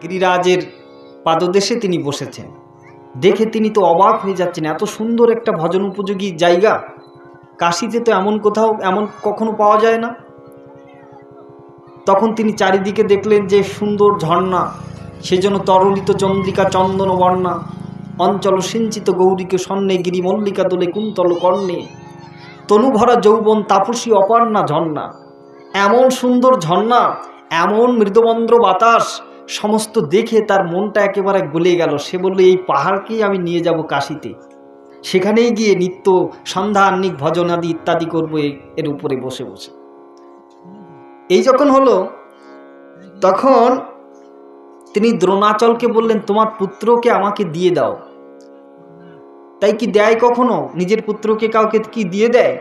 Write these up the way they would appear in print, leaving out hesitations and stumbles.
গিরিরাজের পাদদেশে তিনি বসেছেন। দেখে তিনি তো অবাক হয়ে যাচ্ছেন, এত সুন্দর একটা ভজন উপযোগী জায়গা, কাশীতে তো এমন কোথাও এমন কখনো পাওয়া যায় না। তখন তিনি চারিদিকে দেখলেন যে সুন্দর ঝর্ণা, সেজন্য তরলিত চন্দ্রিকা চন্দন বর্ণা, অঞ্চল সিঞ্চিত গৌরীকে স্বর্ণে গিরি মল্লিকা দোলে কুন্তল কর্ণে, তনুভরা যৌবন তাপসী অপর্ণা ঝর্ণা। এমন সুন্দর ঝর্ণা, এমন মৃদুমন্দ্র বাতাস, সমস্ত দেখে তার মনটা একেবারে গলে গেল। সে বলল, এই পাহাড়কেই আমি নিয়ে যাব কাশীতে, সেখানেই গিয়ে নিত্য সন্ধ্যা আহ্নিক ভজন আদি ইত্যাদি করবো এর উপরে বসে বসে। এই যখন হলো, তখন তিনি দ্রোণাচলকে বললেন, তোমার পুত্রকে আমাকে দিয়ে দাও। তাই কি দেয় কখনো নিজের পুত্রকে কাউকে কি দিয়ে দেয়?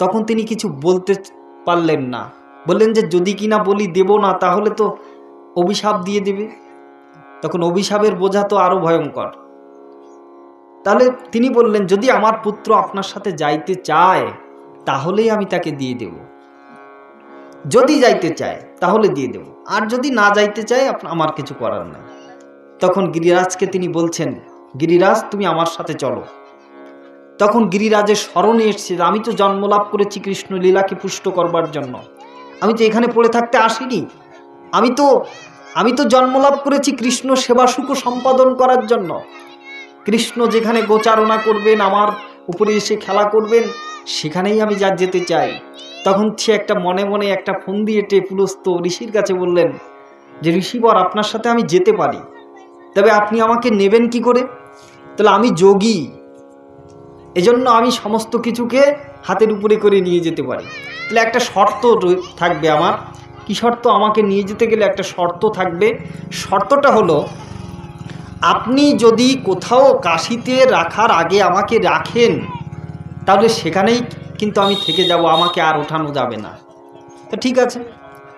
তখন তিনি কিছু বলতে পারলেন না, বললেন যে যদি কিনা বলি দেব না তাহলে তো অভিশাপ দিয়ে দেবে। তখন অভিশাপের বোঝা তো আরো ভয়ঙ্কর। তাহলে তিনি বললেন, যদি আমার পুত্র আপনার সাথে যাইতে চায় তাহলেই আমি তাকে দিয়ে দেব, যদি যাইতে চায় তাহলে দিয়ে দেব, আর যদি না যাইতে চায় আমার কিছু করার নাই। তখন গিরিরাজকে তিনি বলছেন, গিরিরাজ তুমি আমার সাথে চলো। তখন গিরিরাজের স্মরণে এসছে, আমি তো জন্মলাভ করেছি কৃষ্ণ লীলাকে পুষ্ট করবার জন্য, আমি তো এখানে পড়ে থাকতে আসিনি। আমি তো জন্মলাভ করেছি কৃষ্ণ সেবা সুখ সম্পাদন করার জন্য। কৃষ্ণ যেখানে গোচারণা করবেন, আমার উপরে এসে খেলা করবেন, সেখানেই আমি যেতে চাই। তখন সে একটা মনে মনে একটা ফোন দিয়ে পুলস্ত ঋষির কাছে বললেন যে, ঋষিবর আপনার সাথে আমি যেতে পারি, তবে আপনি আমাকে নেবেন কি করে? তাহলে আমি যোগী, এজন্য আমি সমস্ত কিছুকে হাতের উপরে করে নিয়ে যেতে পারি। তাহলে একটা শর্ত থাকবে আমার। কি শর্ত? আমাকে নিয়ে যেতে গেলে একটা শর্ত থাকবে। শর্তটা হলো, আপনি যদি কোথাও কাশীতে রাখার আগে আমাকে রাখেন, তাহলে সেখানেই কিন্তু আমি থেকে যাব, আমাকে আর ওঠানো যাবে না। তো ঠিক আছে।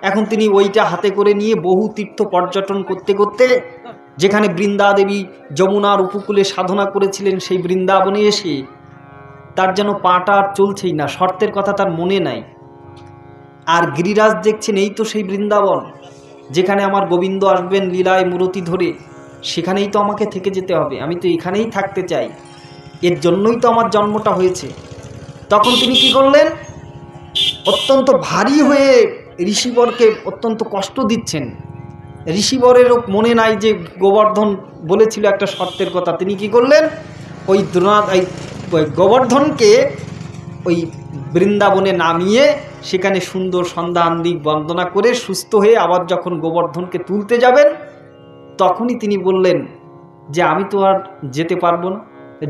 এখন তিনি ওইটা হাতে করে নিয়ে বহু তীর্থ পর্যটন করতে করতে, যেখানে বৃন্দা দেবী যমুনার উপকূলে সাধনা করেছিলেন, সেই বৃন্দাবনে এসে তার যেন পাটা আর চলছেই না, শর্তের কথা তার মনে নাই। আর গিরিরাজ দেখছেন, এই তো সেই বৃন্দাবন, যেখানে আমার গোবিন্দ আসবেন লীলায় মূরতি ধরে, সেখানেই তো আমাকে থেকে যেতে হবে, আমি তো এখানেই থাকতে চাই, এর জন্যই তো আমার জন্মটা হয়েছে। তখন তিনি কি করলেন? অত্যন্ত ভারী হয়ে ঋষিবরকে অত্যন্ত কষ্ট দিচ্ছেন। ঋষিবরেরও মনে নাই যে গোবর্ধন বলেছিল একটা শর্তের কথা। তিনি কি করলেন? ওই গোবর্ধনকে ওই বৃন্দাবনে নামিয়ে সেখানে সুন্দর সন্ধ্যা আন্দিক বন্দনা করে সুস্থ হয়ে আবার যখন গোবর্ধনকে তুলতে যাবেন, তখনই তিনি বললেন যে আমি তো আর যেতে পারবো না।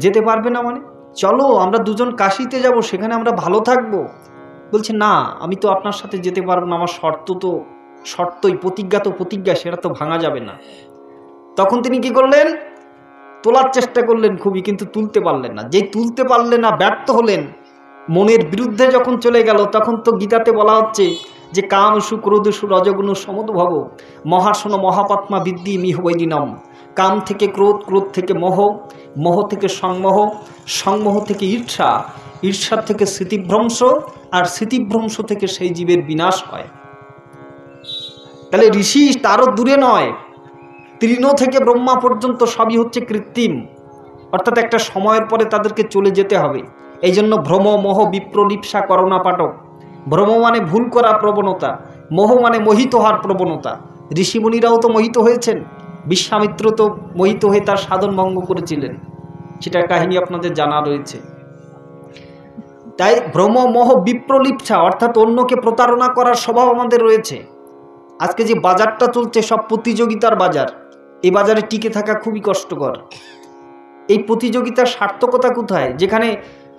যেতে পারবে না মানে? চলো আমরা দুজন কাশীতে যাব, সেখানে আমরা ভালো থাকবো। বলছে, না আমি তো আপনার সাথে যেতে পারবো না, আমার শর্তই প্রতিজ্ঞা তো প্রতিজ্ঞা, সেটা তো ভাঙা যাবে না। তখন তিনি কি করলেন? তোলার চেষ্টা করলেন খুবই, কিন্তু তুলতে পারলেন না। যেই তুলতে পারলেন না, ব্যর্থ হলেন, মনের বিরুদ্ধে যখন চলে গেল, তখন তো গীতাতে বলা হচ্ছে যে কামসু ক্রোধসু রজগুণ সমুদ্ভব মহাসন মহাপাত্মা বিদ্যি মিহবৈদিনম। কাম থেকে ক্রোধ, ক্রোধ থেকে মোহ, মোহ থেকে সংমোহ, সংমোহ থেকে ঈর্ষা, ঈর্ষার থেকে স্মৃতিভ্রংশ, আর স্মৃতিভ্রংশ থেকে সেই জীবের বিনাশ হয়। তাহলে ঋষি তারও দূরে নয়, তৃণ থেকে ব্রহ্মা পর্যন্ত সবই হচ্ছে কৃত্রিম, অর্থাৎ একটা সময়ের পরে তাদেরকে চলে যেতে হবে। এই জন্য ভ্রম মোহ বিপ্রলিপ্সা করোনা পাঠক। ভ্রম মানে ভুল করা প্রবণতা, মোহ মানে মোহিত হওয়ার প্রবণতা। ঋষিমুনিরাও তো মোহিত হয়েছেন, বিশ্বামিত্র তো মোহিত হয়ে তার সাধন ভঙ্গ করেছিলেন, সেটার কাহিনী আপনাদের জানা রয়েছে। তাই ভ্রম মোহ বিপ্রলিপ্সা অর্থাৎ অন্যকে প্রতারণা করার স্বভাব আমাদের রয়েছে। আজকে যে বাজারটা চলছে সব প্রতিযোগিতার বাজার, এই বাজারে টিকে থাকা খুবই কষ্টকর। এই প্রতিযোগিতার সার্থকতা কোথায়? যেখানে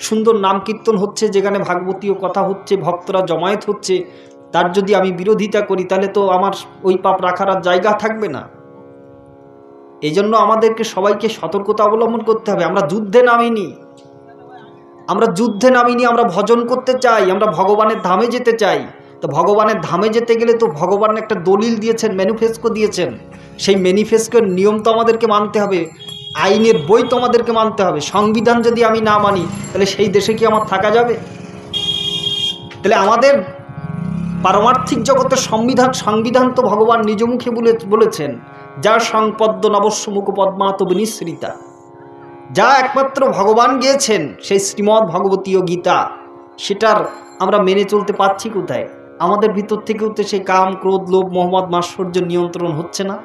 সুন্দর নাম কীর্তন হচ্ছে, যেখানে ভাগবতীয় কথা হচ্ছে, ভক্তরা জমায়েত হচ্ছে, তার যদি আমি বিরোধিতা করি, তাহলে তো আমার ওই পাপ রাখার আর জায়গা থাকবে না। এই জন্য আমাদেরকে সবাইকে সতর্কতা অবলম্বন করতে হবে। আমরা যুদ্ধে নামিনি, আমরা ভজন করতে চাই, আমরা ভগবানের ধামে যেতে চাই। তো ভগবানের ধামে যেতে গেলে তো ভগবান একটা দলিল দিয়েছেন, ম্যানিফেস্টো দিয়েছেন, সেই ম্যানিফেস্টোর নিয়ম তো আমাদেরকে মানতে হবে, আইনের বই তো আমাদেরকে মানতে হবে। সংবিধান যদি আমি না মানি, তাহলে সেই দেশে কি আমার থাকা যাবে? তাহলে আমাদের পারমার্থিক জগতের সংবিধান তো ভগবান নিজ মুখে বলেছেন, যা সংপদ্ম নবস্য মুখ পদ্মাত বিনিসৃতা, যা একমাত্র ভগবান গিয়েছেন সেই শ্রীমদ্ ভগবতীয় গীতা, সেটার আমরা মেনে চলতে পারছি কোথায়? আমাদের ভিতর থেকেও তো সেই কাম, ক্রোধ, লোভ, মোহাম্মদ, মাৎসর্য নিয়ন্ত্রণ হচ্ছে না।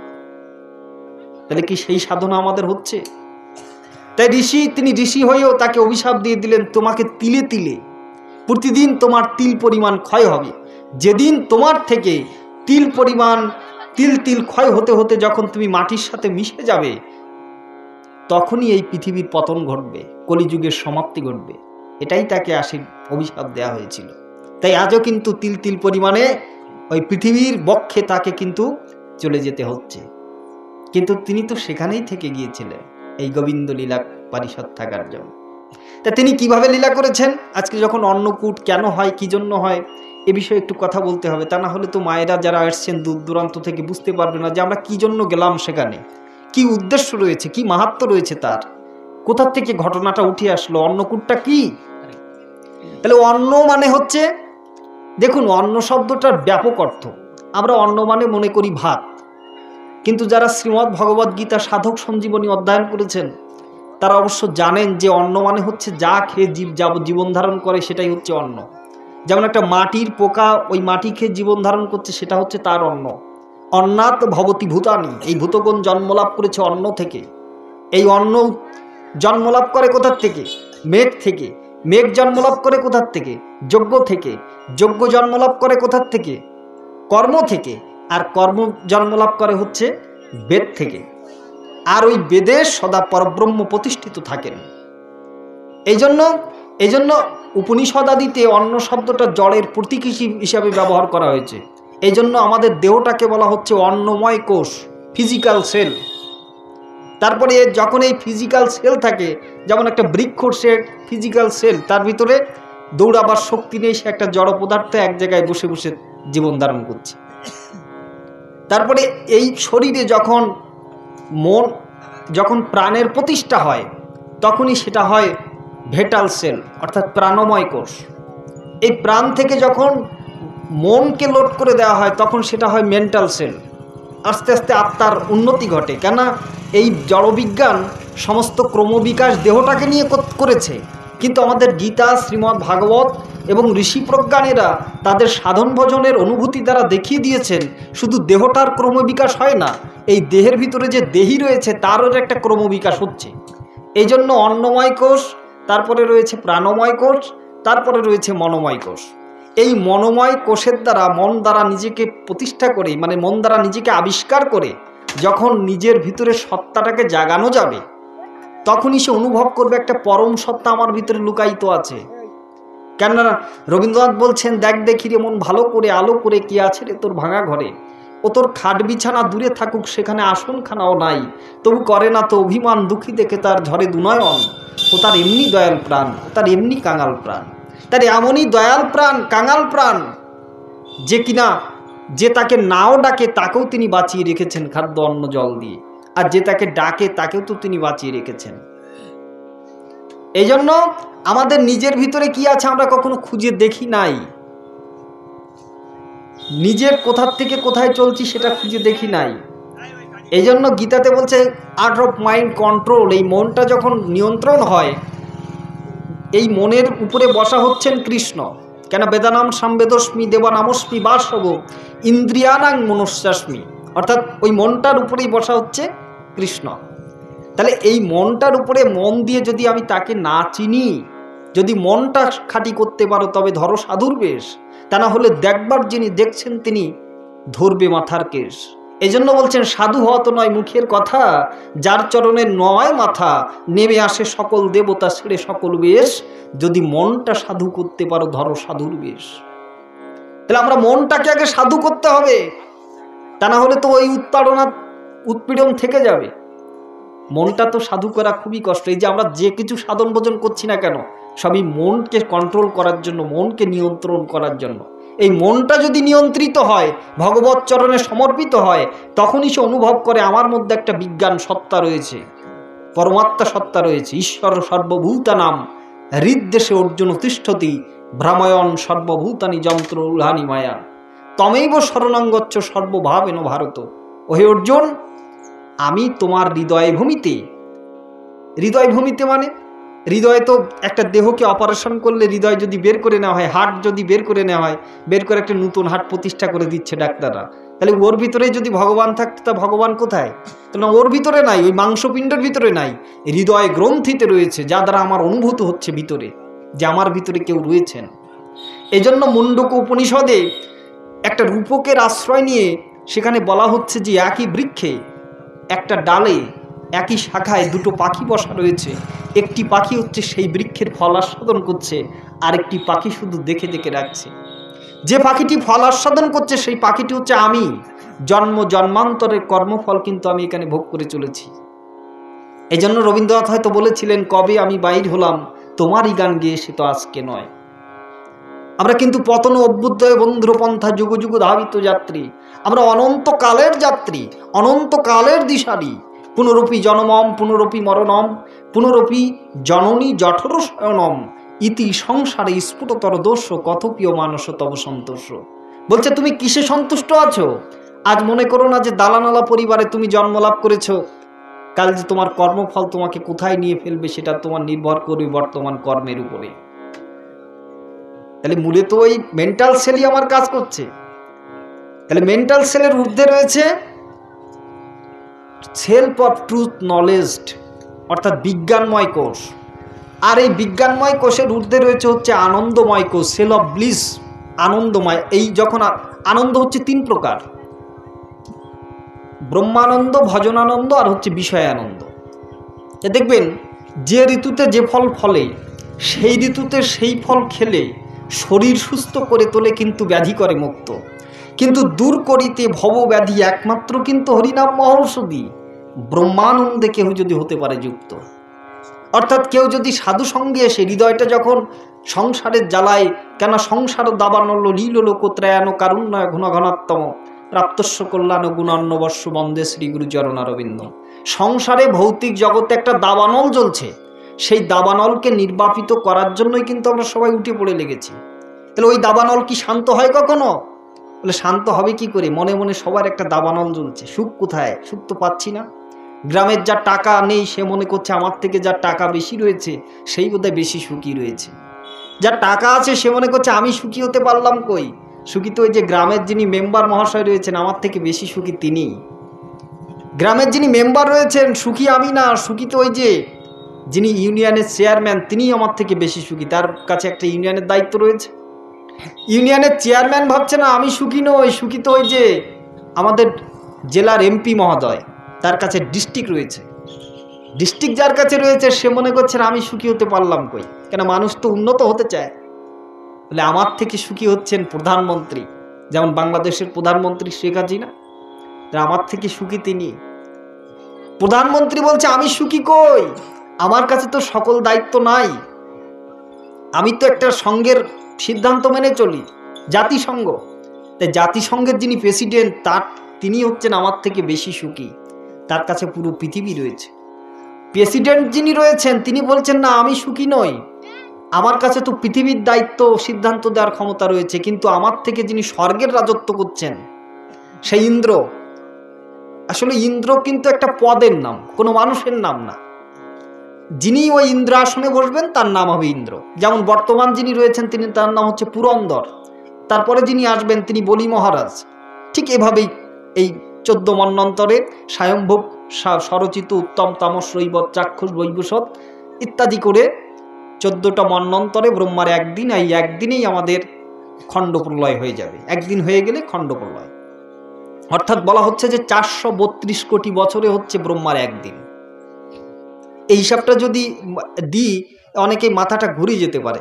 তাহলে কি সেই সাধনা আমাদের হচ্ছে? তাই তিনি ঋষি হয়েও তাকে অভিশাপ দিয়ে দিলেন, তোমাকে তিলে তিলে প্রতিদিন তোমার তিল পরিমাণ ক্ষয় হবে। যেদিন তোমার থেকে তিল পরিমাণ তিল ক্ষয় হতে হতে যখন তুমি মাটির সাথে মিশে যাবে, তখনই এই পৃথিবীর পতন ঘটবে, কলিযুগের সমাপ্তি ঘটবে। এটাই তাকে অভিশাপ দেওয়া হয়েছিল। তাই আজও কিন্তু তিল পরিমাণে ওই পৃথিবীর বক্ষে তাকে কিন্তু চলে যেতে হচ্ছে। কিন্তু তিনি তো সেখানেই থেকে গিয়েছিলেন এই গোবিন্দ লীলা পারিষদ থাকার জন্য। তা তিনি কিভাবে লীলা করেছেন? আজকে যখন অন্নকূট কেন হয়, কি জন্য হয়, এ বিষয়ে একটু কথা বলতে হবে। তা না হলে তো মায়েরা যারা আসছেন দূর দূরান্ত থেকে বুঝতে পারবে না যে আমরা কি জন্য গেলাম সেখানে, কি উদ্দেশ্য রয়েছে, কি মাহাত্ম্য রয়েছে তার, কোথা থেকে ঘটনাটা উঠে আসলো, অন্নকূটটা কি। তাহলে অন্ন মানে হচ্ছে, দেখুন অন্ন শব্দটার ব্যাপক অর্থ। আমরা অন্ন মানে মনে করি ভাত, কিন্তু যারা শ্রীমদ্ ভগবদ গীতা সাধক সঞ্জীবনী অধ্যয়ন করেছেন তারা অবশ্য জানেন যে অন্ন মানে হচ্ছে যা খেয়ে জীবন ধারণ করে, সেটাই হচ্ছে অন্ন। যেমন একটা মাটির পোকা ওই মাটি খেয়ে জীবন ধারণ করছে, সেটা হচ্ছে তার অন্ন। অন্নাৎ ভবতি ভূতানি, এই ভূতগণ জন্মলাভ করেছে অন্ন থেকে। এই অন্ন জন্মলাভ করে কোথার থেকে? মেঘ থেকে। মেঘ জন্মলাভ করে কোথার থেকে? যজ্ঞ থেকে। যজ্ঞ জন্মলাভ করে কোথার থেকে? কর্ম থেকে। আর কর্ম জন্মলাভ করে হচ্ছে বেদ থেকে। আর ওই বেদে সদা পরব্রহ্ম প্রতিষ্ঠিত থাকেন। এই জন্য উপনিষদাদিতে অন্ন শব্দটা জড়ের প্রতীক হিসাবে ব্যবহার করা হয়েছে। এই জন্য আমাদের দেহটাকে বলা হচ্ছে অন্নময় কোষ, ফিজিক্যাল সেল। তারপরে যখন এই ফিজিক্যাল সেল থাকে, যেমন একটা বৃক্ষ সে ফিজিক্যাল সেল, তার ভিতরে দৌড়াবার শক্তি নেই, সে একটা জড় পদার্থ এক জায়গায় বসে বসে জীবন ধারণ করছে। তারপরে এই শরীরে যখন প্রাণের প্রতিষ্ঠা হয়, তখনই সেটা হয় ভেটাল সেল, অর্থাৎ প্রাণময় কোষ। এই প্রাণ থেকে যখন মনকে লোড করে দেওয়া হয়, তখন সেটা হয় মেন্টাল সেল। আস্তে আস্তে আত্মার উন্নতি ঘটে। কেন? এই জড়বিজ্ঞান সমস্ত ক্রমবিকাশ দেহটাকে নিয়ে করেছে, কিন্তু আমাদের গীতা, শ্রীমদ্ ভাগবত এবং ঋষি প্রজ্ঞানীরা তাদের সাধন ভজনের অনুভূতি দ্বারা দেখিয়ে দিয়েছেন শুধু দেহটার ক্রমবিকাশ হয় না, এই দেহের ভিতরে যে দেহি রয়েছে তারও একটা ক্রমবিকাশ হচ্ছে। এই জন্য অন্নময় কোষ, তারপরে রয়েছে প্রাণময় কোষ, তারপরে রয়েছে মনোময় কোষ। এই মনোময় কোষের দ্বারা, মন দ্বারা নিজেকে প্রতিষ্ঠা করে, মানে মন দ্বারা নিজেকে আবিষ্কার করে যখন নিজের ভিতরে সত্তাটাকে জাগানো যাবে, তখনই সে অনুভব করবে একটা পরম সত্তা আমার ভিতরে লুকায়িত আছে। কেননা রবীন্দ্রনাথ বলছেন, দেখ দেখি রে মন ভালো করে, আলো করে কি আছে রে তোর ভাঙা ঘরে। ও তোর খাট বিছানা দূরে থাকুক, সেখানে আসনখানাও নাই, তবু করে না তো অভিমান, দুঃখী দেখে তার ঝরে দুনয়ন। ও তার এমনি দয়াল প্রাণ, তার এমনি কাঙাল প্রাণ। তার এমনই দয়াল প্রাণ, কাঙাল প্রাণ, যে কিনা যে তাকে নাও ডাকে তাকেও তিনি বাঁচিয়ে রেখেছেন খাদ্য অন্ন জল দিয়ে, আর যে তাকে ডাকে তাকেও তো তিনি বাঁচিয়ে রেখেছেন। এই জন্য আমাদের নিজের ভিতরে কি আছে আমরা কখনো খুঁজে দেখি নাই। নিজের কোথার থেকে কোথায় চলছি সেটা খুঁজে দেখি নাই। এই জন্য গীতাতে বলছে আর্ট অফ মাইন্ড কন্ট্রোল। এই মনটা যখন নিয়ন্ত্রণ হয়, এই মনের উপরে বসা হচ্ছেন কৃষ্ণ। কেন? বেদানাম সামবেদস্মি দেবানামস্মি বাসব ইন্দ্রিয়ানাং মনস্যাস্মি, অর্থাৎ ওই মনটার উপরেই বসা হচ্ছে কৃষ্ণ। তাহলে এই মনটার উপরে মন দিয়ে যদি আমি তাকে না চিনি, যদি মনটা খাঁটি করতে পারো, তবে ধরো সাধুর বেশ। তা না হলে দেখবার যিনি দেখছেন তিনি ধরবে মাথার কেশ। এই জন্য বলছেন সাধু হওয়া তো নয় মুখের কথা, যার চরণের নয় মাথা, নেমে আসে সকল দেবতা ছেড়ে সকল বেশ। যদি মনটা সাধু করতে পারো, ধরো সাধুর বেশ। তাহলে আমরা মনটাকে আগে সাধু করতে হবে, তা না হলে তো ওই উৎপীড়ন থেকে যাবে। মনটা তো সাধু করা খুবই কষ্ট। এই যে আমরা যে কিছু সাধন ভোজন করছি না কেন, সবই মনকে কন্ট্রোল করার জন্য, মনকে নিয়ন্ত্রণ করার জন্য। এই মনটা যদি নিয়ন্ত্রিত হয়, ভগবত চরণে সমর্পিত হয়, তখনই সে অনুভব করে আমার মধ্যে একটা বিজ্ঞান সত্তা রয়েছে, পরমাত্মা সত্তা রয়েছে। ঈশ্বর সর্বভূতানাম হৃদ্দেশে অর্জুন তিষ্ঠতি ভ্রাময়ন সর্বভূতানি যন্ত্র উলানি মায়া। তমেব শরণং গচ্ছ সর্বভাবেন ভারত। ওহে অর্জুন, আমি তোমার হৃদয় ভূমিতে, হৃদয় ভূমিতে মানে হৃদয় তো একটা দেহকে অপারেশন করলে হৃদয় যদি বের করে নেওয়া হয়, হার্ট যদি বের করে নেওয়া হয়, বের করে একটা নতুন হার্ট প্রতিষ্ঠা করে দিচ্ছে ডাক্তাররা, তাহলে ওর ভিতরে যদি ভগবান থাকতো তা ভগবান কোথায়? তাহলে ওর ভিতরে নাই, ওই মাংসপিণ্ডের ভিতরে নাই, হৃদয় গ্রন্থিতে রয়েছে, যা দ্বারা আমার অনুভূত হচ্ছে ভিতরে যে আমার ভিতরে কেউ রয়েছেন। এজন্য মুন্ডক উপনিষদে একটা রূপকের আশ্রয় নিয়ে সেখানে বলা হচ্ছে যে একই বৃক্ষে একটা ডালে একই শাখায় দুটো পাখি বসা রয়েছে। একটি পাখি হচ্ছে সেই বৃক্ষের ফল আস্বাদন করছে, আরেকটি পাখি শুধু দেখে দেখে রাখছে। যে পাখিটি ফল আস্বাদন করছে সেই পাখিটি হচ্ছে আমি। জন্ম জন্মান্তরের কর্মফল কিন্তু আমি এখানে ভোগ করে চলেছি। এই জন্য রবীন্দ্রনাথ হয়তো বলেছিলেন, কবে আমি বাইর হলাম তোমারই গান গেয়ে, সে তো আজকে নয়। আমরা কিন্তু পতন অভ্যুদয় বন্ধুরপন্থা যুগ যুগ ধাবিত যাত্রী, আমরা অনন্তকালের যাত্রী, অনন্তকালের দিশারি। পুনরপি জনমম পুনরপি মরণম, পুনরপি জননী জঠর শয়নম, ইতি সংসারে স্ফুটতর দোষ কথপ্রিয় মানস তব সন্তোষ। বলছে তুমি কিসে সন্তুষ্ট আছো? আজ মনে করো না যে দালানালা পরিবারে তুমি জন্মলাভ করেছো, কাল যে তোমার কর্মফল তোমাকে কোথায় নিয়ে ফেলবে সেটা তোমার নির্ভর করবে বর্তমান কর্মের উপরে। তাহলে মূলে তো ওই মেন্টাল সেলই আমার কাজ করছে। তাহলে মেন্টাল সেলের ঊর্ধ্বে রয়েছে সেলফ অফ ট্রুথ নলেজ, অর্থাৎ বিজ্ঞানময় কোষ। আর এই বিজ্ঞানময় কোষের ঊর্ধ্বে রয়েছে হচ্ছে আনন্দময় কোষ, সেল অফ ব্লিস, আনন্দময়। এই যখন আনন্দ হচ্ছে তিন প্রকার, ব্রহ্মানন্দ, ভজনানন্দ আর হচ্ছে বিষয়ানন্দ। দেখবেন যে ঋতুতে যে ফল ফলে সেই ঋতুতে সেই ফল খেলে শরীর সুস্থ করে তোলে, কিন্তু ব্যাধি করে মুক্ত। কিন্তু দূর করিতে ভব ব্যাধি একমাত্র কিন্তু হরিনাম মহৌষধি। ব্রহ্মানন্দে কেউ যদি হতে পারে যুক্ত, অর্থাৎ কেউ যদি সাধু সঙ্গে এসে হৃদয়টা যখন সংসারের জ্বালায়, কেন সংসার দাবানল লীল লোকত্রায়ণ কারুণ্যয় ঘন ঘনাত্তম প্রাপ্তস্য কল্যাণ গুণান্নবর্ষ বন্দে শ্রী গুরু চরণারবিন্দ। সংসারে ভৌতিক জগতে একটা দাবানল জ্বলছে, সেই দাবানলকে নির্বাপিত করার জন্যই কিন্তু আমরা সবাই উঠে পড়ে লেগেছি। তাহলে ওই দাবানল কি শান্ত হয় কখনো? বলে শান্ত হবে কি করে? মনে মনে সবার একটা দাবানল জ্বলছে। সুখ কোথায়? সুখ তো পাচ্ছি না। গ্রামের যা টাকা নেই সে মনে করছে আমার থেকে যার টাকা বেশি রয়েছে সেই বোধহয় বেশি সুখী রয়েছে। যার টাকা আছে সে মনে করছে আমি সুখী হতে পারলাম কই? সুখী তো ওই যে গ্রামের যিনি মেম্বার মহাশয় রয়েছেন, আমার থেকে বেশি সুখী তিনি। গ্রামের যিনি মেম্বার রয়েছেন সুখী আমি না, সুখী তো ওই যে যিনি ইউনিয়নের চেয়ারম্যান, তিনিই আমার থেকে বেশি সুখী। তার কাছে একটা ইউনিয়নের দায়িত্ব রয়েছে। ইউনিয়নের চেয়ারম্যান ভাবছে না আমি সুখী নই, সুখী তো ওই যে আমাদের জেলার এমপি মহোদয়, তার কাছে ডিস্ট্রিক্ট রয়েছে। ডিস্ট্রিক্ট যার কাছে রয়েছে সে মনে করছে আমি সুখী হতে পারলাম কই? কেন মানুষ তো উন্নত হতে চায়। বলে আমার থেকে সুখী হচ্ছেন প্রধানমন্ত্রী, যেমন বাংলাদেশের প্রধানমন্ত্রী শেখ হাসিনা, আমার থেকে সুখী তিনি। প্রধানমন্ত্রী বলছে আমি সুখী কই, আমার কাছে তো সকল দায়িত্ব নাই, আমি তো একটা সংঘের সিদ্ধান্ত মেনে চলি, জাতিসংঘ। তাই জাতিসংঘের যিনি প্রেসিডেন্ট তিনি হচ্ছেন আমার থেকে বেশি সুখী, তার কাছে পুরো পৃথিবী রয়েছে। প্রেসিডেন্ট যিনি রয়েছেন তিনি বলছেন না আমি সুখী নই, আমার কাছে তো পৃথিবীর দায়িত্ব সিদ্ধান্ত দেওয়ার ক্ষমতা রয়েছে, কিন্তু আমার থেকে যিনি স্বর্গের রাজত্ব করছেন সেই ইন্দ্র। আসলে ইন্দ্র কিন্তু একটা পদের নাম, কোনো মানুষের নাম না। যিনি ওই ইন্দ্রাসনে বসবেন তার নাম হবে ইন্দ্র। যেমন বর্তমান যিনি রয়েছেন তিনি, তার নাম হচ্ছে পুরন্দর। তারপরে যিনি আসবেন তিনি বলি মহারাজ। ঠিক এভাবেই এই 14 মন্বন্তরে স্বয়ম্ভব স্বরচিত উত্তম তামস রৈবত চাক্ষুষ বৈবসৎ ইত্যাদি করে 14টা মন্বন্তরে ব্রহ্মার একদিন, এই একদিনেই আমাদের খণ্ড প্রলয় হয়ে যাবে। একদিন হয়ে গেলে খণ্ড প্রলয়, অর্থাৎ বলা হচ্ছে যে 432 কোটি বছরে হচ্ছে ব্রহ্মার একদিন। এই হিসাবটা যদি দিই অনেকেই মাথাটা ঘুরে যেতে পারে।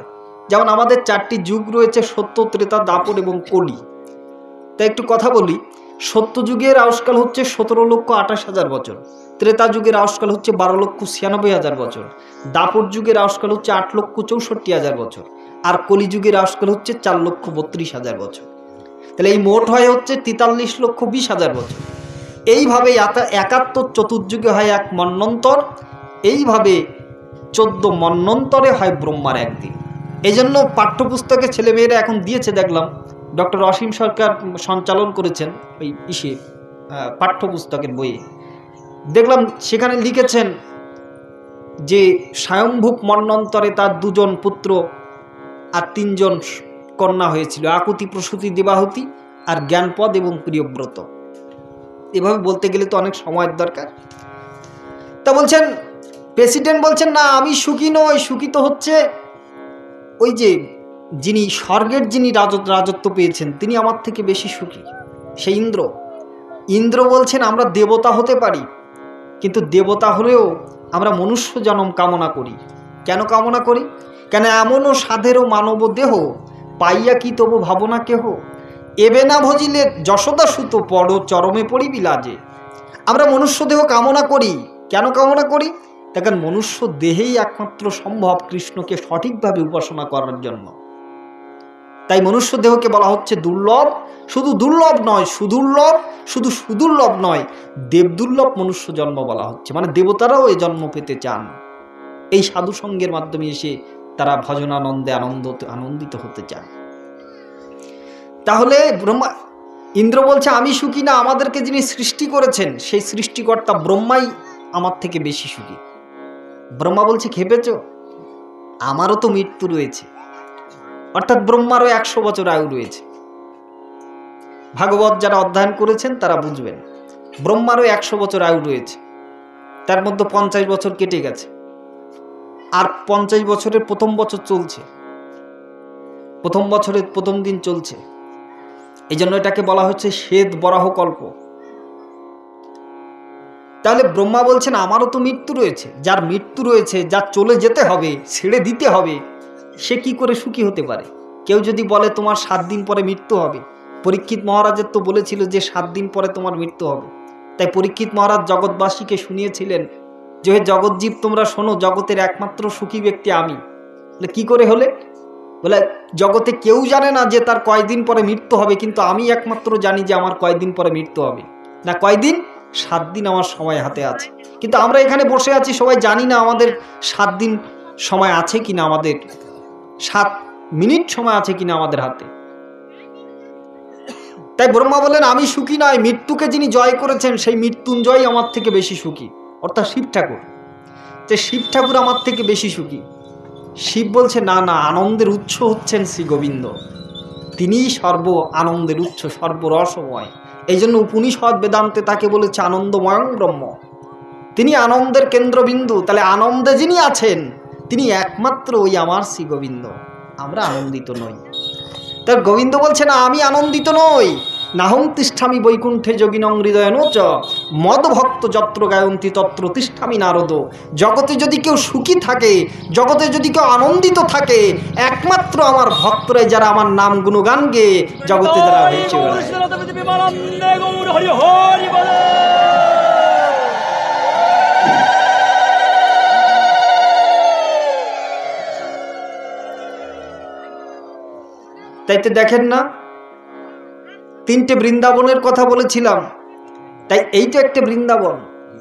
যেমন আমাদের 4টি যুগ রয়েছে, সত্য, ত্রেতা, দাপর এবং কলি। তাই একটু কথা বলি। সত্য যুগের আয়ুষ্কাল হচ্ছে 17,28,000 বছর, ত্রেতা যুগের আয়ুষ্কাল হচ্ছে 12,96,000 বছর, দাপর যুগের আয়ুষ্কাল হচ্ছে 8,64,000 বছর, আর কলিযুগের আয়ুষ্কাল হচ্ছে 4,32,000 বছর। তাহলে এই মোট হয় হচ্ছে 43,20,000 বছর। এইভাবে 71 চতুর্যুগে হয় এক মন্বন্তর, এইভাবে 14 মন্বন্তরে হয় ব্রহ্মার একদিন। এই জন্য পাঠ্যপুস্তকে ছেলেমেয়েরা এখন দিয়েছে দেখলাম ডক্টর অসীম সরকার সঞ্চালন করেছেন ওই পাঠ্যপুস্তকের বইয়ে, দেখলাম সেখানে লিখেছেন যে স্বয়ম্ভূপ মন্বন্তরে তার 2 জন পুত্র আর 3 জন কন্যা হয়েছিল, আকুতি, প্রসূতি, দেবাহুতি আর জ্ঞানপদ এবং প্রিয়ব্রত। এভাবে বলতে গেলে তো অনেক সময়ের দরকার। তা বলছেন, প্রেসিডেন্ট বলছেন, না আমি সুখী নই, সুখী তো হচ্ছে ওই যে যিনি স্বর্গের যিনি রাজত্ব পেয়েছেন তিনি আমার থেকে বেশি সুখী, সেই ইন্দ্র। ইন্দ্র বলছেন আমরা দেবতা হতে পারি, কিন্তু দেবতা হলেও আমরা মনুষ্য জন্ম কামনা করি। কেন কামনা করি? কেন এমনও সাধেরও মানব দেহ পাইয়া কি তবু ভাবনা কেহ, এবে না ভজিলে যশোদা সুত পড় চরমে পড়িবি লাজে। আমরা মনুষ্য দেহ কামনা করি। কেন কামনা করি? দেখেন, মনুষ্য দেহেই একমাত্র সম্ভব কৃষ্ণকে সঠিকভাবে উপাসনা করার জন্য। তাই মনুষ্য দেহকে বলা হচ্ছে দুর্লভ। শুধু দুর্লভ নয়, সুদুর্লভ, শুধু সুদুর্লভ নয়, দেবদুর্লভ মনুষ্য জন্ম বলা হচ্ছে। মানে দেবতারাও এই জন্ম পেতে চান, এই সাধু সঙ্গের মাধ্যমে এসে তারা ভজনানন্দে আনন্দিত হতে চান। তাহলে ইন্দ্র বলছে আমি সুখী না, আমাদেরকে যিনি সৃষ্টি করেছেন সেই সৃষ্টিকর্তা ব্রহ্মাই আমার থেকে বেশি সুখী। ব্রহ্মা বলছে খেপেছ, আমারও তো মৃত্যু রয়েছে, অর্থাৎ ব্রহ্মারও 100 বছর আয়ু রয়েছে। ভাগবত যারা অধ্যয়ন করেছেন তারা বুঝবেন, ব্রহ্মারও 100 বছর আয়ু রয়েছে, তার মধ্যে 50 বছর কেটে গেছে, আর 50 বছরের প্রথম বছর চলছে, প্রথম বছরের প্রথম দিন চলছে। এই জন্য এটাকে বলা হচ্ছে শ্বেত বরাহ কল্প। তাহলে ব্রহ্মা বলছেন আমারও তো মৃত্যু রয়েছে। যার মৃত্যু রয়েছে, যার চলে যেতে হবে, ছেড়ে দিতে হবে, সে কি করে সুখী হতে পারে? কেউ যদি বলে তোমার 7 দিন পরে মৃত্যু হবে, পরীক্ষিত মহারাজের তো বলেছিল যে 7 দিন পরে তোমার মৃত্যু হবে। তাই পরীক্ষিত মহারাজ জগৎবাসীকে শুনিয়েছিলেন যে হে জগৎজীব তোমরা শোনো, জগতের একমাত্র সুখী ব্যক্তি আমি। বলে কি করে হলে? বলে জগতে কেউ জানে না যে তার কয়দিন পরে মৃত্যু হবে, কিন্তু আমি একমাত্র জানি যে আমার কয়দিন পরে মৃত্যু হবে। না কয়দিন? 7 দিন আমার সময় হাতে আছে। কিন্তু আমরা এখানে বসে আছি, সবাই জানি না আমাদের 7 দিন সময় আছে কিনা, আমাদের 7 মিনিট সময় আছে কিনা আমাদের হাতে। তাই ব্রহ্মা বলেন আমি সুখী নয়, মৃত্যুকে যিনি জয় করেছেন সেই মৃত্যুঞ্জয় আমার থেকে বেশি সুখী, অর্থাৎ শিব ঠাকুর। যে শিব ঠাকুর আমার থেকে বেশি সুখী। শিব বলছে না না, আনন্দের উৎস হচ্ছেন শ্রী গোবিন্দ, তিনিই সর্ব আনন্দের উৎস, সর্বরসময়। এই জন্য উপনিষদ বেদান্তে তাকে বলেছে আনন্দময়ং ব্রহ্ম, তিনি আনন্দের কেন্দ্রবিন্দু। তাহলে আনন্দে যিনি আছেন তিনি একমাত্র ওই আমার শ্রী গোবিন্দ, আমরা আনন্দিত নই। তার গোবিন্দ বলছে না আমি আনন্দিত নই, নাহং তিষ্ঠামি বৈকুণ্ঠে যোগিনং হৃদয়ন চ মদ ভক্ত যত্র গায়ন্তি তত্র তিষ্ঠামি নারদ। জগতে যদি কেউ সুখী থাকে, জগতে যদি কেউ আনন্দিত থাকে, একমাত্র আমার ভক্তরাই, যারা আমার নাম গুণগান গেয়ে জগতে যারা হয়েছে। তাইতে দেখেন না, 3টে বৃন্দাবনের কথা বলেছিলাম, তাই এইটা একটা বৃন্দাবন,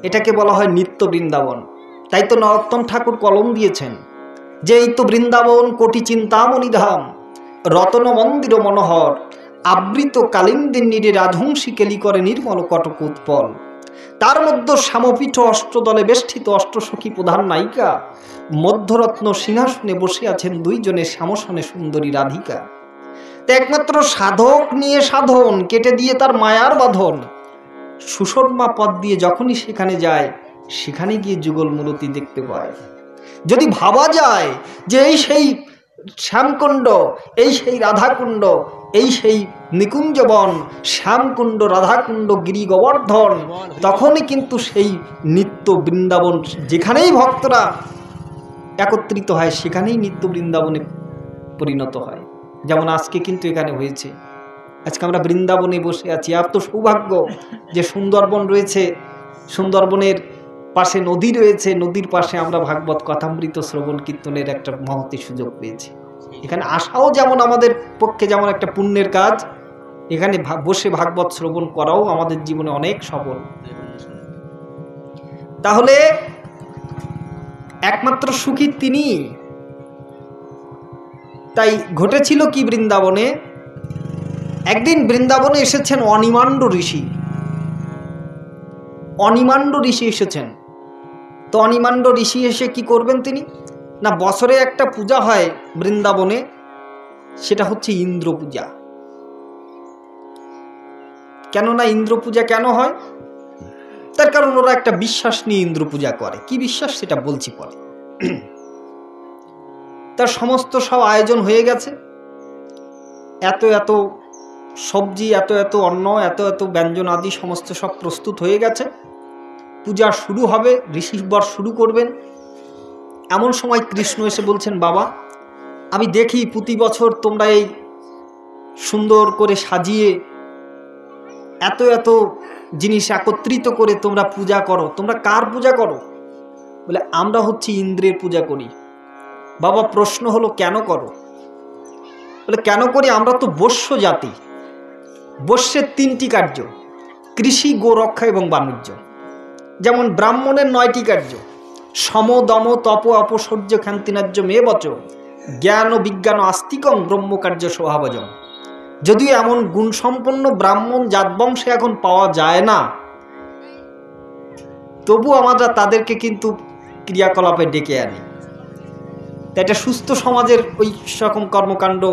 এটাকে বলা হয় নিত্য বৃন্দাবন। তাই তো নরোত্তম ঠাকুর কলম দিয়েছেন যে এই তো বৃন্দাবন কোটি চিন্তামণি ধাম, রতন মন্দির মনোহর, আবৃত কালিন্দির নীরে রাধংসী কেলি করে নির্মল কটক উৎপল। তার মধ্যে শ্যামপীঠ অষ্টদলে বেষ্টিত অষ্টসখী প্রধান নায়িকা, মধ্যরত্ন সিংহাসনে বসে আছেন 2 জনে শ্যামসনে সুন্দরী রাধিকা। একমাত্র সাধক নিয়ে সাধন কেটে দিয়ে তার মায়ার বাঁধন, সুষমা পথ দিয়ে যখনই সেখানে যায়, সেখানে গিয়ে যুগল মূলতি দেখতে পায়। যদি ভাবা যায় যে এই সেই শ্যামকুণ্ড, এই সেই রাধাকুণ্ড, এই সেই নিকুঞ্জবন, শ্যামকুণ্ড, রাধাকুণ্ড, গিরি গোবর্ধন, তখনই কিন্তু সেই নিত্য বৃন্দাবন, যেখানেই ভক্তরা একত্রিত হয় সেখানেই নিত্য বৃন্দাবনে পরিণত হয়। যেমন আজকে কিন্তু এখানে হয়েছে, আজকে আমরা বৃন্দাবনে বসে আছি। আর তো সৌভাগ্য যে সুন্দরবন রয়েছে, সুন্দরবনের পাশে নদী রয়েছে, নদীর পাশে আমরা ভাগবত কথামৃত শ্রবণ কীর্তনের একটা মহতি সুযোগ পেয়েছি। এখানে আসাও যেমন আমাদের পক্ষে যেমন একটা পুণ্যের কাজ, এখানে বসে ভাগবত শ্রবণ করাও আমাদের জীবনে অনেক সফল। তাহলে একমাত্র সুখী তিনি। তাই ঘটেছিল কি বৃন্দাবনে, একদিন বৃন্দাবনে এসেছেন অনিমান্ড ঋষি। অনিমান্ড ঋষি এসেছেন। তো অনিমান্ড ঋষি এসে কি করবেন তিনি? না, বছরে একটা পূজা হয় বৃন্দাবনে, সেটা হচ্ছে ইন্দ্র পূজা। কেননা ইন্দ্র পূজা কেন হয়? তার কারণ ওরা একটা বিশ্বাস নিয়ে ইন্দ্র পূজা করে। কি বিশ্বাস সেটা বলছি পরে। তার সমস্ত সব আয়োজন হয়ে গেছে, এত এত সবজি, এত এত অন্ন, এত এত ব্যঞ্জন আদি সমস্ত সব প্রস্তুত হয়ে গেছে। পূজা শুরু হবে, ঋষিবর শুরু করবেন। এমন সময় কৃষ্ণ এসে বলছেন, বাবা আমি দেখি প্রতি বছর তোমরা এই সুন্দর করে সাজিয়ে এত এত জিনিস একত্রিত করে তোমরা পূজা করো। তোমরা কার পূজা করো? বলে আমরা হচ্ছে ইন্দ্রের পূজা করি। বাবা প্রশ্ন হলো কেন করো? বলে কেন করি? আমরা তো বৈশ্য জাতি। বৈশ্যের তিনটি কার্য, কৃষি, গোরক্ষা এবং বাণিজ্য। যেমন ব্রাহ্মণের 9টি কার্য, সম দম তপ অপসর্য ক্ষান্তিনার্য মে বচ জ্ঞান ও বিজ্ঞান আস্তিকম ব্রহ্মকার্য স্বভাবজম। যদিও এমন গুণসম্পন্ন ব্রাহ্মণ জাতবংশে এখন পাওয়া যায় না, তবু আমরা তাদেরকে কিন্তু ক্রিয়াকলাপে ডেকে আনি। তাই এটা সুস্থ সমাজের ওই রকম কর্মকাণ্ড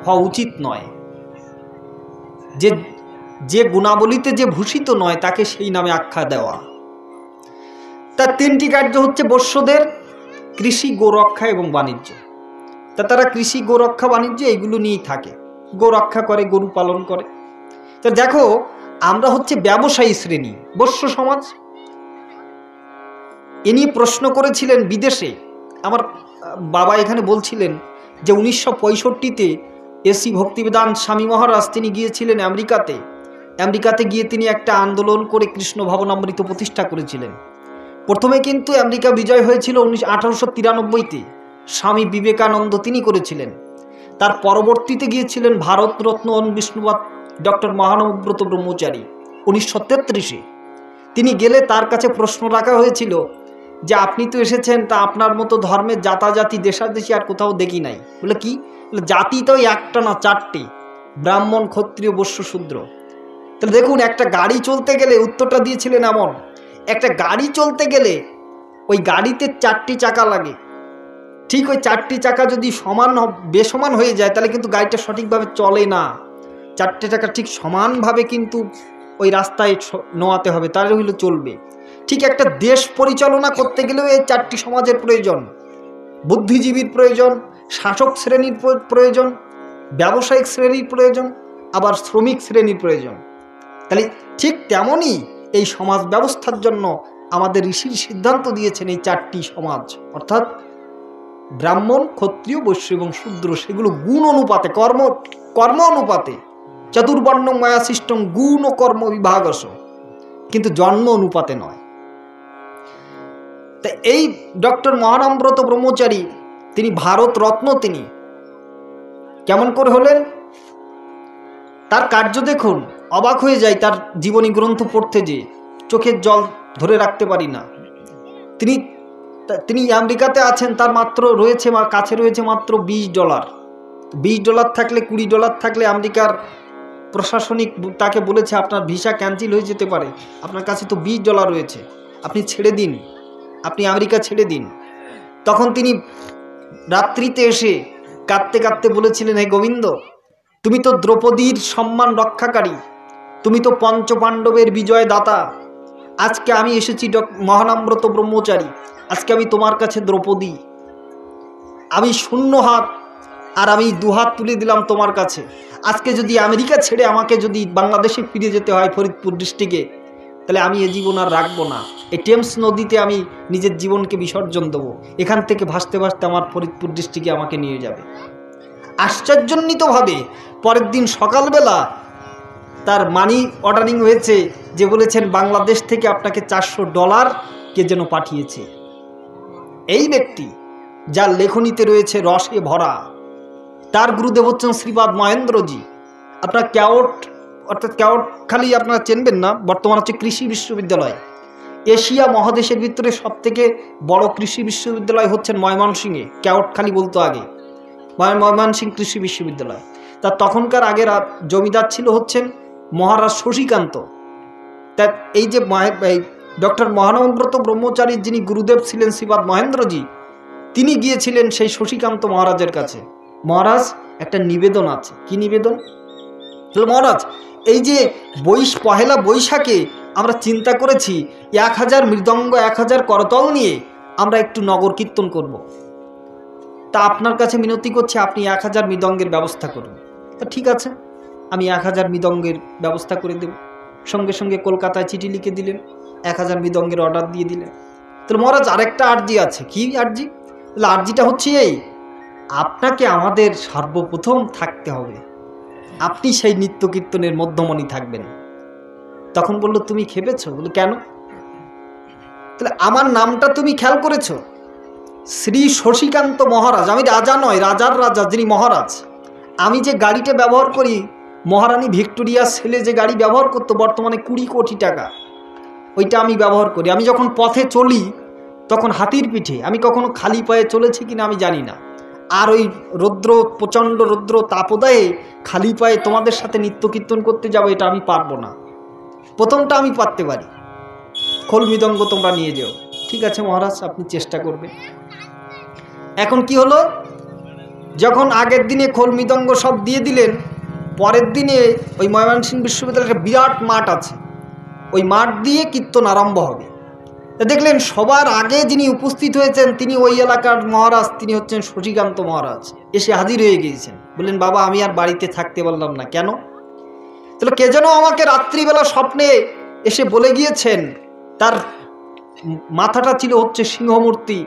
হওয়া উচিত নয়। যে গুণাবলীতে যে ভূষিত নয় তাকে সেই নামে আখ্যা দেওয়া। তার 3টি কার্য হচ্ছে বৈশ্যদের, কৃষি, গোরক্ষা এবং বাণিজ্য। তা তারা কৃষি, গোরক্ষা, বাণিজ্য এইগুলো নিয়েই থাকে। গোরক্ষা করে, গরু পালন করে। তো দেখো, আমরা হচ্ছে ব্যবসায়ী শ্রেণী, বৈশ্য সমাজ। ইনি প্রশ্ন করেছিলেন বিদেশে। আমার বাবা এখানে বলছিলেন যে 1965-তে এসি ভক্তিবেদান্ত স্বামী মহারাজ তিনি গিয়েছিলেন আমেরিকাতে। আমেরিকাতে গিয়ে তিনি একটা আন্দোলন করে কৃষ্ণ ভবনামৃত প্রতিষ্ঠা করেছিলেন। প্রথমে কিন্তু আমেরিকা বিজয় হয়েছিল 1893-তে, স্বামী বিবেকানন্দ তিনি করেছিলেন। তার পরবর্তীতে গিয়েছিলেন ভারতরত্ন বিষ্ণুপাদ ডক্টর মহানব্রত ব্রহ্মচারী 1933-এ। তিনি গেলে তার কাছে প্রশ্ন রাখা হয়েছিল যে আপনি তো এসেছেন, তা আপনার মতো ধর্মের জাতাজাতি দেশাদেশি আর কোথাও দেখি নাই। বলে কি? বলে জাতি তো একটা না, 4টি, ব্রাহ্মণ, ক্ষত্রিয়, বৈশ্য, শূদ্র। তাহলে দেখুন, একটা গাড়ি চলতে গেলে, উত্তরটা দিয়েছিলেন এমন, একটা গাড়ি চলতে গেলে ওই গাড়িতে 4টি চাকা লাগে। ঠিক ওই 4টি চাকা যদি বেসমান হয়ে যায় তাহলে কিন্তু গাড়িটা সঠিকভাবে চলে না। 4টে চাকা ঠিক সমানভাবে কিন্তু ওই রাস্তায় নোয়াতে হবে, তাহলে হইলে চলবে। ঠিক একটা দেশ পরিচালনা করতে গেলেও এই 4টি সমাজের প্রয়োজন। বুদ্ধিজীবীর প্রয়োজন, শাসক শ্রেণীর প্রয়োজন, ব্যবসায়িক শ্রেণীর প্রয়োজন, আবার শ্রমিক শ্রেণীর প্রয়োজন। তাহলে ঠিক তেমনই এই সমাজ ব্যবস্থার জন্য আমাদের ঋষির সিদ্ধান্ত দিয়েছেন এই 4টি সমাজ, অর্থাৎ ব্রাহ্মণ, ক্ষত্রিয়, বৈশ্য এবং শূদ্র, সেগুলো গুণ অনুপাতে, কর্ম অনুপাতে, চতুর্বর্ণ মায়া সৃষ্টং গুণ ও কর্ম বিভাগস, কিন্তু জন্ম অনুপাতে নয়। তা এই ডক্টর মহানব্রত ব্রহ্মচারী তিনি ভারত রত্ন। তিনি কেমন করে হলেন? তার কার্য দেখুন, অবাক হয়ে যায়। তার জীবনী গ্রন্থ পড়তে যে চোখের জল ধরে রাখতে পারি না। তিনি আমেরিকাতে আছেন, তার কাছে রয়েছে মাত্র $20। $20 থাকলে, $20 থাকলে আমেরিকার প্রশাসনিক তাকে বলেছে আপনার ভিসা ক্যান্সেল হয়ে যেতে পারে, আপনার কাছে তো $20 রয়েছে, আপনি ছেড়ে দিন, আপনি আমেরিকা ছেড়ে দিন। তখন তিনি রাত্রিতে এসে কাঁদতে কাঁদতে বলেছিলেন, হে গোবিন্দ, তুমি তো দ্রৌপদীর সম্মান রক্ষাকারী, তুমি তো পঞ্চপাণ্ডবের বিজয় দাতা। আজকে আমি এসেছি মহানব্রত ব্রহ্মচারী, আজকে আমি তোমার কাছে দ্রৌপদী, আমি শূন্য হাত আর আমি 2 হাত তুলে দিলাম তোমার কাছে। আজকে যদি আমেরিকা ছেড়ে আমাকে যদি বাংলাদেশে ফিরে যেতে হয়, ফরিদপুর ডিস্ট্রিক্টে, তাহলে আমি এ জীবন আর রাখবো না। এই টেমস নদীতে আমি নিজের জীবনকে বিসর্জন দেবো, এখান থেকে ভাসতে ভাসতে আমার ফরিদপুর ডিস্ট্রিক্টে আমাকে নিয়ে যাবে। আশ্চর্যান্বিতভাবে পরের দিন সকালবেলা তার মানি অর্ডারিং হয়েছে, যে বলেছেন বাংলাদেশ থেকে আপনাকে $400 কে যেন পাঠিয়েছে। এই ব্যক্তি যার লেখনীতে রয়েছে রসে ভরা, তার গুরুদেব হচ্ছেন শ্রীপাদ মহেন্দ্রজি। আপনার কেওটখালি আপনারা চেনবেন না, বর্তমান হচ্ছে কৃষি বিশ্ববিদ্যালয়। এশিয়া মহাদেশের ভিতরে সবথেকে বড় কৃষি বিশ্ববিদ্যালয় হচ্ছেন ময়মনসিংহে, কেওটখালি বলতো আগে, ময়মনসিংহ কৃষি বিশ্ববিদ্যালয়। তা তখনকার আগের জমিদার ছিল হচ্ছেন মহারাজ শশীকান্ত। তা এই যে ডক্টর মহানব্রত ব্রহ্মচারীর যিনি গুরুদেব ছিলেন শ্রীপাদ মহেন্দ্রজি, তিনি গিয়েছিলেন সেই শশীকান্ত মহারাজের কাছে। মহারাজ, একটা নিবেদন আছে। কি নিবেদন? মহারাজ, এই যে পহেলা বৈশাখে আমরা চিন্তা করেছি 1000 মৃদঙ্গ 1000 করতল নিয়ে আমরা একটু নগর কীর্তন করব। তা আপনার কাছে মিনতি করছি, আপনি 1000 মৃদঙ্গের ব্যবস্থা করুন। তা ঠিক আছে, আমি 1000 মৃদঙ্গের ব্যবস্থা করে দেব। সঙ্গে সঙ্গে কলকাতায় চিঠি লিখে দিলেন, 1000 মৃদঙ্গের অর্ডার দিয়ে দিলেন। তাহলে মহারাজ, আরেকটা আর্জি আছে। কি আর্জি? তাহলে আর্জিটা হচ্ছে এই, আপনাকে আমাদের সর্বপ্রথম থাকতে হবে, আপনি সেই নিত্য কীর্তনের মধ্যমণি থাকবেন। তখন বলল, তুমি খেপেছো? বলে, কেন? তাহলে আমার নামটা তুমি খেয়াল করেছো? শ্রী শশীকান্ত মহারাজ। আমি রাজা নয়, রাজার রাজা যিনি মহারাজ। আমি যে গাড়িটা ব্যবহার করি, মহারানী ভিক্টোরিয়া ছেলে যে গাড়ি ব্যবহার করতো বর্তমানে 20 কোটি টাকা, ওইটা আমি ব্যবহার করি। আমি যখন পথে চলি তখন হাতির পিঠে, আমি কখনো খালি পায়ে চলেছি কিনা আমি জানি না। আর ওই রৌদ্র, প্রচণ্ড রৌদ্র তাপদায়ে খালি পায়ে তোমাদের সাথে নিত্য কীর্তন করতে যাবো, এটা আমি পারবো না। প্রথমটা আমি পারতে পারি, খোল মৃদঙ্গ তোমরা নিয়ে যাও। ঠিক আছে মহারাজ, আপনি চেষ্টা করবেন। এখন কি হলো, যখন আগের দিনে খোল মৃদঙ্গ সব দিয়ে দিলেন, পরের দিনে ওই ময়মনসিংহ বিশ্ববিদ্যালয়ের একটা বিরাট মাঠ আছে, ওই মাঠ দিয়ে কীর্তন আরম্ভ হবে। দেখলেন সবার আগে যিনি উপস্থিত হয়েছেন তিনি ওই এলাকার মহারাজ, তিনি হচ্ছেন শশীকান্ত মহারাজ। এসে হাজির হয়ে গিয়েছেন। বললেন, বাবা, আমি আর বাড়িতে থাকতে পারলাম না। কেন? তাহলে কে যেন আমাকে রাত্রিবেলা স্বপ্নে এসে বলে গিয়েছেন, তার মাথাটা ছিল হচ্ছে সিংহমূর্তি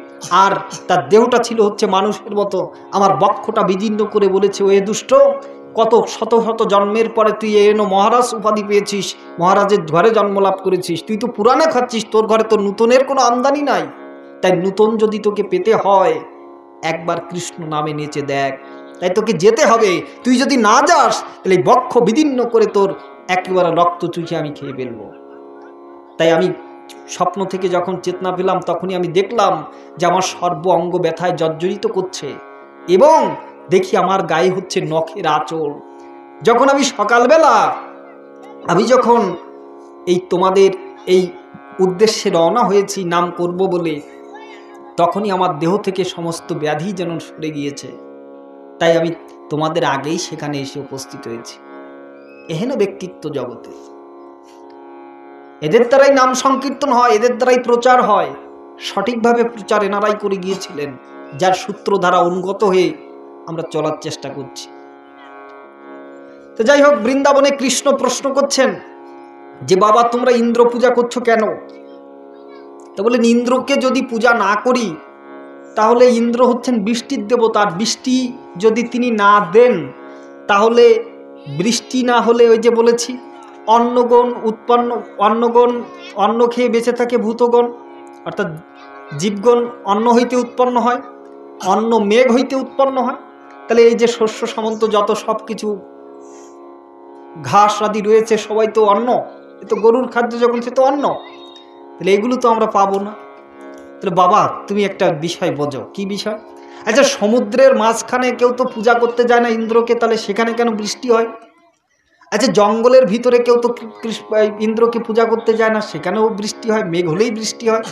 আর তার দেহটা ছিল হচ্ছে মানুষের মতো। আমার বক্ষটা বিদীর্ণ করে বলেছে, ওয়ে দুষ্ট, কত শত শত জন্মের পরে তুই এনো মহারাজ উপাধি পেয়েছিস, মহারাজের ঘরে জন্ম লাভ করেছিস, তুই তো পুরানে খাচ্ছিস, তোর ঘরে তো নূতনের কোনো আমদানি নাই। তাই নূতন যদি তোকে পেতে হয়, একবার কৃষ্ণ নামে নেচে দেখ। তাই তোকে যেতে হবে। তুই যদি না যাস তাহলে বক্ষ বিদীর্ণ করে তোর একেবারে রক্ত চুষে আমি খেয়ে ফেলবো। তাই আমি স্বপ্ন থেকে যখন চেতনা পেলাম, তখনই আমি দেখলাম যে আমার সর্ব অঙ্গ ব্যথায় জর্জরিত করছে এবং দেখি আমার গায়ে হচ্ছে নখের আঁচড়। যখন আমি সকালবেলা যখন এই তোমাদের এই উদ্দেশ্যে রওনা হয়েছি নাম করব বলে, তখনই আমার দেহ থেকে সমস্ত ব্যাধি যেন সরে গিয়েছে। তাই আমি তোমাদের আগেই সেখানে এসে উপস্থিত হয়েছি। এহেন ব্যক্তিত্ব জগতে, এদের দ্বারাই নাম সংকীর্তন হয়, এদের দ্বারাই প্রচার হয়। সঠিকভাবে প্রচার এনারাই করে গিয়েছিলেন, যার সূত্র দ্বারা অনুগত হয়ে আমরা চলার চেষ্টা করছি। তো যাই হোক, বৃন্দাবনে কৃষ্ণ প্রশ্ন করছেন যে, বাবা, তোমরা ইন্দ্র পূজা করছো কেন? তো বলেন, ইন্দ্রকে যদি পূজা না করি তাহলে ইন্দ্র হচ্ছেন বৃষ্টির দেবতা, আর বৃষ্টি যদি তিনি না দেন তাহলে বৃষ্টি না হলে, ওই যে বলেছি, অন্নগণ উৎপন্ন, অন্ন খেয়ে বেঁচে থাকে ভূতগণ, অর্থাৎ জীবগণ অন্ন হইতে উৎপন্ন হয়, অন্ন মেঘ হইতে উৎপন্ন হয়। তাহলে এই যে শস্য সামন্ত যত সব কিছু ঘাস আদি রয়েছে সবাই তো অন্ন, এ তো গরুর খাদ্য, যখন সে তো অন্ন, তাহলে এগুলো তো আমরা পাবো না। তাহলে বাবা, তুমি একটা বিষয় বোঝো। কি বিষয়? আচ্ছা, সমুদ্রের মাঝখানে কেউ তো পূজা করতে যায় না ইন্দ্রকে, তাহলে সেখানে কেন বৃষ্টি হয়? আচ্ছা, জঙ্গলের ভিতরে কেউ তো ইন্দ্রকে পূজা করতে যায় না, সেখানেও বৃষ্টি হয়, মেঘ হলেই বৃষ্টি হয়।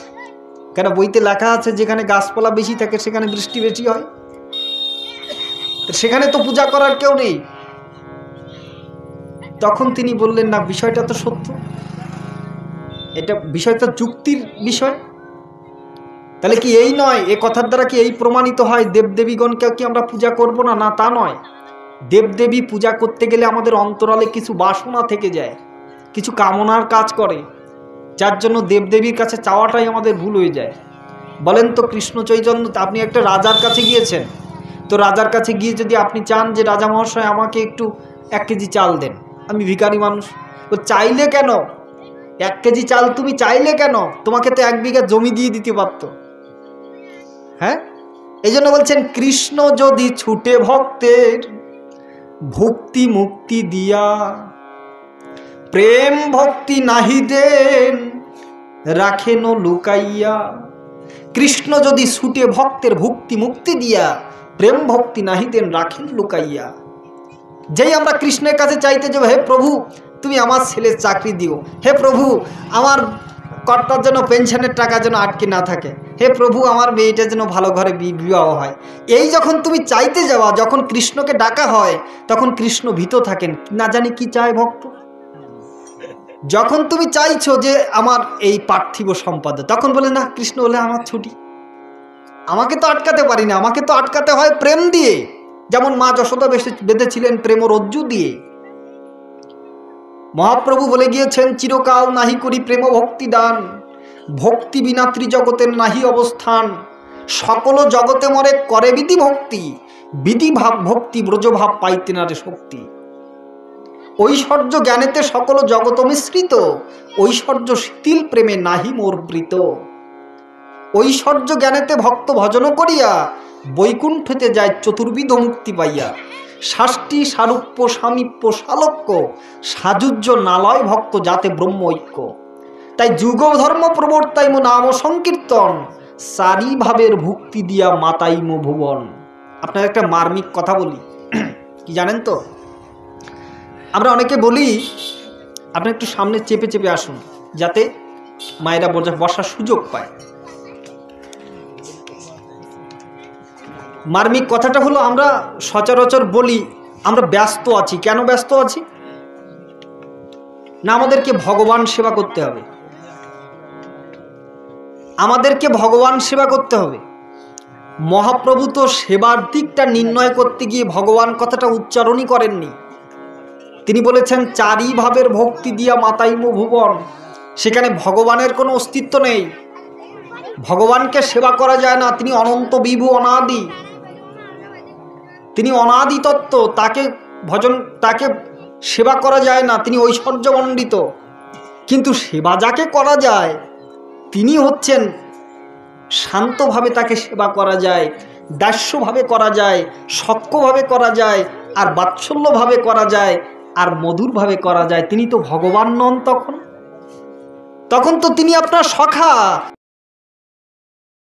কেন? বইতে লেখা আছে যেখানে গাছপালা বেশি থাকে সেখানে বৃষ্টি বেশি হয়। সেখানে তো পূজা করার কেউ নেই। তখন তিনি বললেন, না, বিষয়টা তো সত্য, এটা বিষয়টা যুক্তির বিষয়। তাহলে কি এই নয়, এ কথার দ্বারা কি এই প্রমাণিত হয় দেবদেবীগণকে কি আমরা পূজা করব না? না, তা নয়। দেবদেবী পূজা করতে গেলে আমাদের অন্তরালে কিছু বাসনা থেকে যায়, কিছু কামনার কাজ করে, যার জন্য দেবদেবীর কাছে চাওয়াটাই আমাদের ভুল হয়ে যায়। বলেন তো, কৃষ্ণ চৈতন্য, আপনি একটা রাজার কাছে গিয়েছেন, তো রাজার কাছে গিয়ে যদি আপনি চান যে রাজা মহাশয় আমাকে একটু 1 কেজি চাল দেন, আমি ভিখারি মানুষ, তো চাইলে কেন 1 কেজি চাল তুমি চাইলে কেন? তোমাকে তো 1 বিঘা জমি দিয়ে দিতে পারতো। হ্যাঁ, এই জন্য বলছেন, কৃষ্ণ যদি ছুটে ভক্তের ভক্তি মুক্তি দিয়া, প্রেম ভক্তি নাহি দেন রাখেন লুকাইয়া। কৃষ্ণ যদি ছুটে ভক্তের ভক্তি মুক্তি দিয়া, প্রেম ভক্তি নাহি দেন রাখেন লুকাইয়া। যেই আমরা কৃষ্ণের কাছে চাইতে যাব, হে প্রভু তুমি আমার ছেলের চাকরি দিও, হে প্রভু আমার কর্তার যেন পেনশনের টাকা যেন আটকে না থাকে, হে প্রভু আমার মেয়েটা যেন ভালো ঘরে বিবাহ হয়, এই যখন তুমি চাইতে যাওয়া, যখন কৃষ্ণকে ডাকা হয় তখন কৃষ্ণ ভীত থাকেন, না জানি কি চায় ভক্ত। যখন তুমি চাইছো যে আমার এই পার্থিব সম্পদ, তখন বলে না, কৃষ্ণ বলে আমার ছুটি, আমাকে তো আটকাতে পারি না, আমাকে তো আটকাতে হয় প্রেম দিয়ে, যেমন মা যশোদা বেঁধেছিলেন প্রেম রজ্জু দিয়ে। মহাপ্রভু বলে গিয়েছেন, চিরকাল নাহি করি প্রেম ভক্তি দান, ভক্তি বিনা ত্রিজগতের নাহি অবস্থান, সকল জগতে মরে করে বিধি ভক্তি, বিধি ভাব ভক্তি ব্রজভাব পাইতে না রে শক্তি। ঐশ্বর্য জ্ঞানেতে সকল জগত মিশ্রিত, ঐশ্বর্য শিথিল প্রেমে নাহি মোর বৃত। ঐশ্বর্য জ্ঞানেতে ভক্ত ভজন করিয়া, বৈকুণ্ঠতে যায় চতুর্বিধ মুক্তি পাইয়া। ষাষ্ঠী সারূপ্য সামীপ্য সালোক্য, সাযুজ্য নালয় ভক্ত যাতে ব্রহ্ম ঐক্য। তাই যুগ ধর্ম প্রবর্তাইম নাম সংকীর্তন, চারি ভাবের ভক্তি দিয়া মাতাইম ভুবন। আপনার একটা মার্মিক কথা বলি, কি জানেন তো, আমরা অনেকে বলি আপনি একটু সামনে চেপে চেপে আসুন যাতে মায়েরা বসার সুযোগ পায়। মার্মিক কথাটা হলো, আমরা সচরাচর বলি আমরা ব্যস্ত আছি। কেন ব্যস্ত আছি? না, আমাদেরকে ভগবান সেবা করতে হবে, আমাদেরকে ভগবান সেবা করতে হবে। মহাপ্রভু তো সেবার দিকটা নির্ণয় করতে গিয়ে ভগবান কথাটা উচ্চারণই করেননি, তিনি বলেছেন চারি ভাবের ভক্তি দিয়া মাতাইম ভুবন। সেখানে ভগবানের কোনো অস্তিত্ব নেই, ভগবানকে সেবা করা যায় না, তিনি অনন্ত বিভু অনাদি, তিনি অনাদি তত্ত্ব, তাকে ভজন তাকে সেবা করা যায় না, তিনি ঐশ্বর্যমণ্ডিত। কিন্তু সেবা যাকে করা যায় তিনি হচ্ছেন শান্তভাবে, তাকে সেবা করা যায়, দাস্যভাবে করা যায়, সখ্যভাবে করা যায়, আর বাৎসল্যভাবে করা যায়, আর মধুরভাবে করা যায়। তিনি তো ভগবান নন, তখন তো তিনি আপনার সখা।